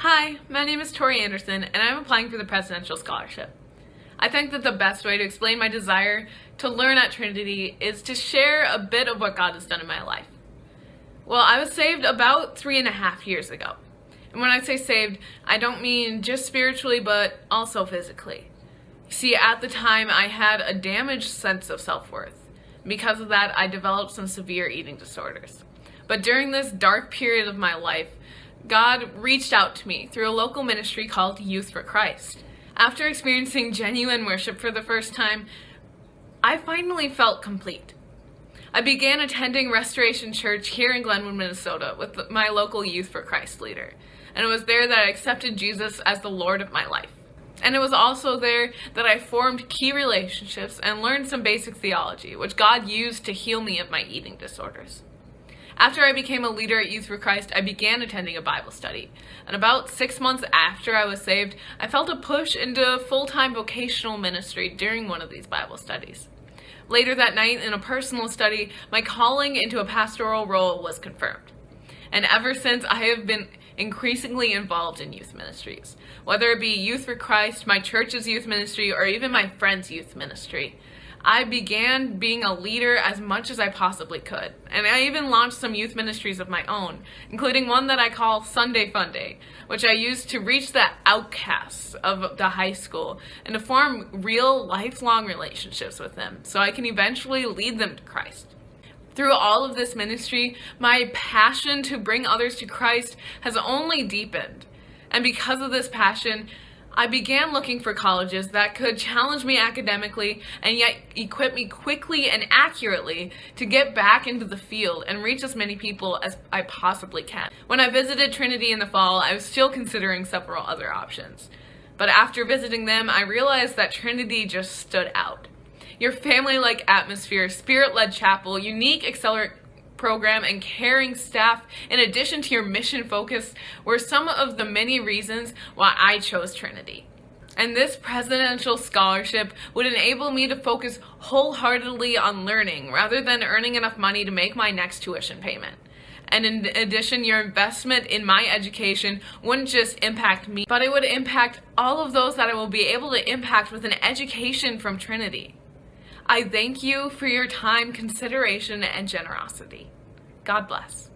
Hi, my name is Tori Anderson, and I'm applying for the Presidential Scholarship. I think that the best way to explain my desire to learn at Trinity is to share a bit of what God has done in my life. Well, I was saved about 3.5 years ago. And when I say saved, I don't mean just spiritually, but also physically. You see, at the time, I had a damaged sense of self-worth. Because of that, I developed some severe eating disorders. But during this dark period of my life, God reached out to me through a local ministry called Youth for Christ. After experiencing genuine worship for the first time, I finally felt complete. I began attending Restoration Church here in Glenwood, Minnesota with my local Youth for Christ leader. And it was there that I accepted Jesus as the Lord of my life. And it was also there that I formed key relationships and learned some basic theology, which God used to heal me of my eating disorders. After I became a leader at Youth for Christ, I began attending a Bible study. And about 6 months after I was saved, I felt a push into full-time vocational ministry during one of these Bible studies. Later that night, in a personal study, my calling into a pastoral role was confirmed. And ever since, I have been increasingly involved in youth ministries. Whether it be Youth for Christ, my church's youth ministry, or even my friend's youth ministry. I began being a leader as much as I possibly could, and I even launched some youth ministries of my own, including one that I call Sunday Fun Day, which I use to reach the outcasts of the high school and to form real lifelong relationships with them so I can eventually lead them to Christ. Through all of this ministry, my passion to bring others to Christ has only deepened, and because of this passion, I began looking for colleges that could challenge me academically and yet equip me quickly and accurately to get back into the field and reach as many people as I possibly can. When I visited Trinity in the fall, I was still considering several other options. But after visiting them, I realized that Trinity just stood out. Your family-like atmosphere, spirit-led chapel, unique accelerate program, and caring staff, in addition to your mission focus, were some of the many reasons why I chose Trinity. And this presidential scholarship would enable me to focus wholeheartedly on learning rather than earning enough money to make my next tuition payment. And in addition, your investment in my education wouldn't just impact me, but it would impact all of those that I will be able to impact with an education from Trinity. I thank you for your time, consideration, and generosity. God bless.